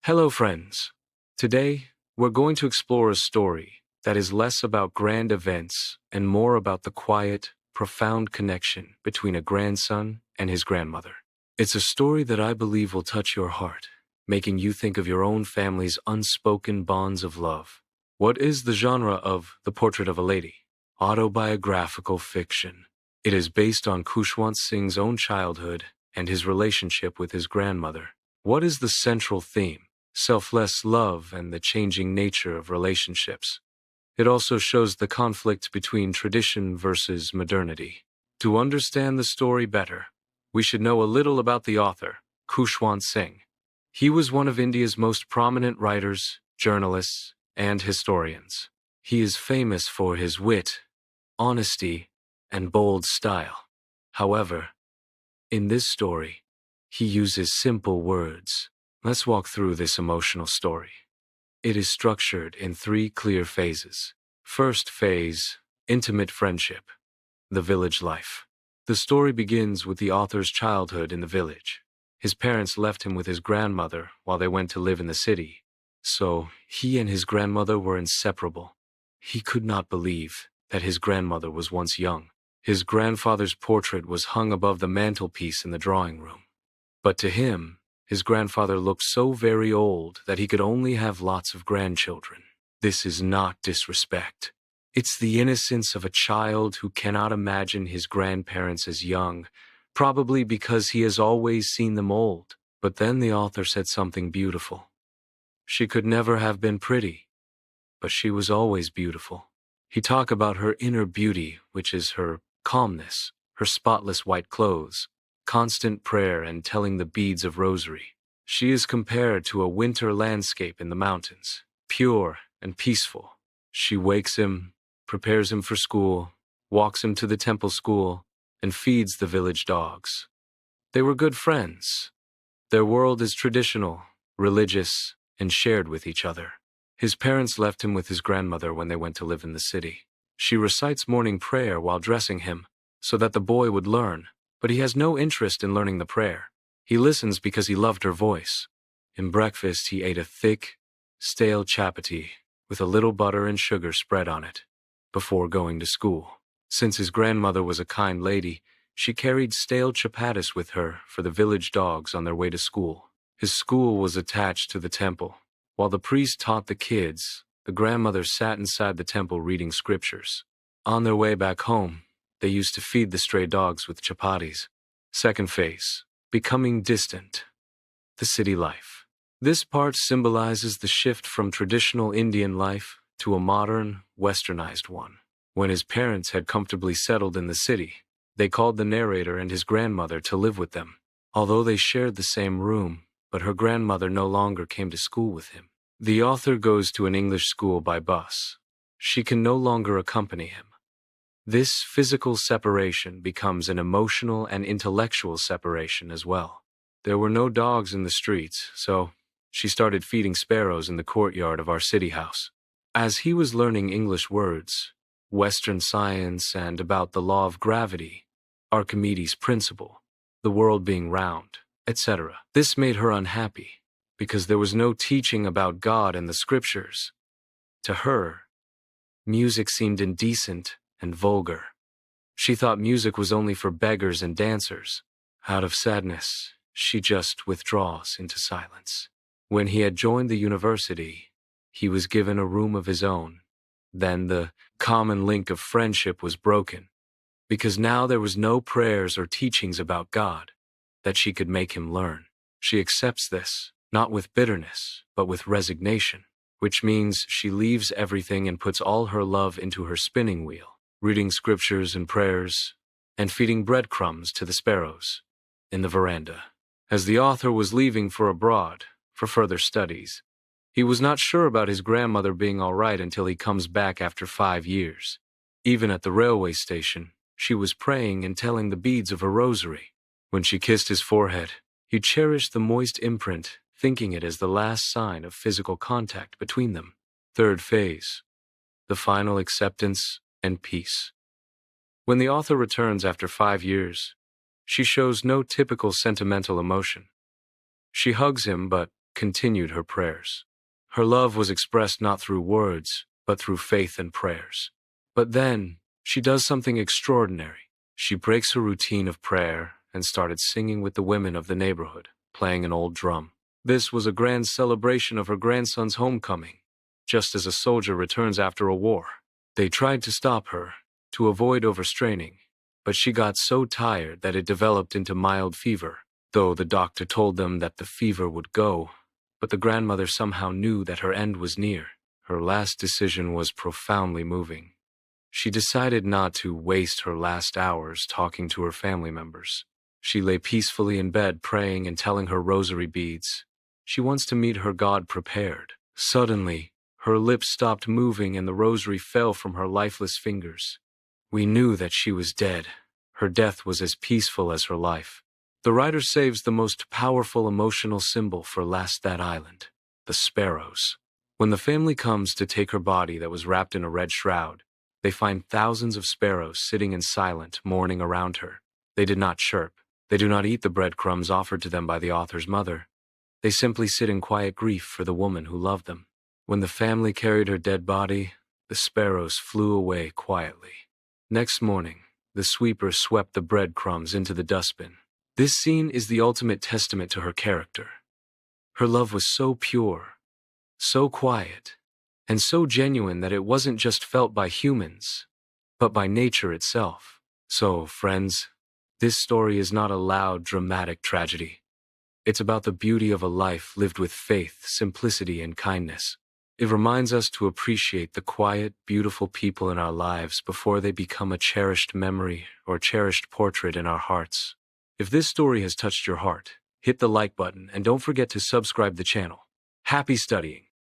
Hello, friends. Today, we're going to explore a story that is less about grand events and more about the quiet, profound connection between a grandson and his grandmother. It's a story that I believe will touch your heart, making you think of your own family's unspoken bonds of love. What is the genre of The Portrait of a Lady? Autobiographical fiction. It is based on Khushwant Singh's own childhood and his relationship with his grandmother. What is the central theme? Selfless love and the changing nature of relationships. It also shows the conflict between tradition versus modernity. To understand the story better, we should know a little about the author, Khushwant Singh. He was one of India's most prominent writers, journalists, and historians. He is famous for his wit, honesty, and bold style. However, in this story, he uses simple words. Let's walk through this emotional story. It is structured in 3 clear phases. First phase, intimate friendship, the village life. The story begins with the author's childhood in the village. His parents left him with his grandmother while they went to live in the city, so he and his grandmother were inseparable. He could not believe that his grandmother was once young. His grandfather's portrait was hung above the mantelpiece in the drawing room. But to him, his grandfather looked so very old that he could only have lots of grandchildren. This is not disrespect. It's the innocence of a child who cannot imagine his grandparents as young, probably because he has always seen them old. But then the author said something beautiful. She could never have been pretty, but she was always beautiful. He talked about her inner beauty, which is her calmness, her spotless white clothes, constant prayer, and telling the beads of rosary. She is compared to a winter landscape in the mountains, pure and peaceful. She wakes him, prepares him for school, walks him to the temple school, and feeds the village dogs. They were good friends. Their world is traditional, religious, and shared with each other. His parents left him with his grandmother when they went to live in the city. She recites morning prayer while dressing him, so that the boy would learn. But he has no interest in learning the prayer. He listens because he loved her voice. In breakfast, he ate a thick, stale chapati with a little butter and sugar spread on it before going to school. Since his grandmother was a kind lady, she carried stale chapatis with her for the village dogs on their way to school. His school was attached to the temple. While the priest taught the kids, the grandmother sat inside the temple reading scriptures. On their way back home, they used to feed the stray dogs with chapatis. Second phase, becoming distant. The city life. This part symbolizes the shift from traditional Indian life to a modern, westernized one. When his parents had comfortably settled in the city, they called the narrator and his grandmother to live with them. Although they shared the same room, but her grandmother no longer came to school with him. The author goes to an English school by bus. She can no longer accompany him. This physical separation becomes an emotional and intellectual separation as well. There were no dogs in the streets, so she started feeding sparrows in the courtyard of our city house. As he was learning English words, Western science, and about the law of gravity, Archimedes' principle, the world being round, etc., this made her unhappy, because there was no teaching about God in the scriptures. To her, music seemed indecent and vulgar. She thought music was only for beggars and dancers. Out of sadness, she just withdraws into silence. When he had joined the university, he was given a room of his own. Then the common link of friendship was broken, because now there was no prayers or teachings about God that she could make him learn. She accepts this, not with bitterness, but with resignation, which means she leaves everything and puts all her love into her spinning wheel, reading scriptures and prayers, and feeding breadcrumbs to the sparrows in the veranda. As the author was leaving for abroad for further studies, he was not sure about his grandmother being all right until he comes back after 5 years. Even at the railway station, she was praying and telling the beads of her rosary. When she kissed his forehead, he cherished the moist imprint, thinking it as the last sign of physical contact between them. Third phase, the final acceptance and peace. When the author returns after 5 years, she shows no typical sentimental emotion. She hugs him but continued her prayers. Her love was expressed not through words, but through faith and prayers. But then, she does something extraordinary. She breaks her routine of prayer and started singing with the women of the neighborhood, playing an old drum. This was a grand celebration of her grandson's homecoming, just as a soldier returns after a war. They tried to stop her, to avoid overstraining, but she got so tired that it developed into mild fever, though the doctor told them that the fever would go. But the grandmother somehow knew that her end was near. Her last decision was profoundly moving. She decided not to waste her last hours talking to her family members. She lay peacefully in bed praying and telling her rosary beads. She wants to meet her God prepared. Suddenly, her lips stopped moving and the rosary fell from her lifeless fingers. We knew that she was dead. Her death was as peaceful as her life. The writer saves the most powerful emotional symbol for that island, the sparrows. When the family comes to take her body that was wrapped in a red shroud, they find thousands of sparrows sitting in silent mourning around her. They did not chirp. They do not eat the breadcrumbs offered to them by the author's mother. They simply sit in quiet grief for the woman who loved them. When the family carried her dead body, the sparrows flew away quietly. Next morning, the sweeper swept the breadcrumbs into the dustbin. This scene is the ultimate testament to her character. Her love was so pure, so quiet, and so genuine that it wasn't just felt by humans, but by nature itself. So, friends, this story is not a loud, dramatic tragedy. It's about the beauty of a life lived with faith, simplicity, and kindness. It reminds us to appreciate the quiet, beautiful people in our lives before they become a cherished memory or cherished portrait in our hearts. If this story has touched your heart, hit the like button and don't forget to subscribe the channel. Happy studying!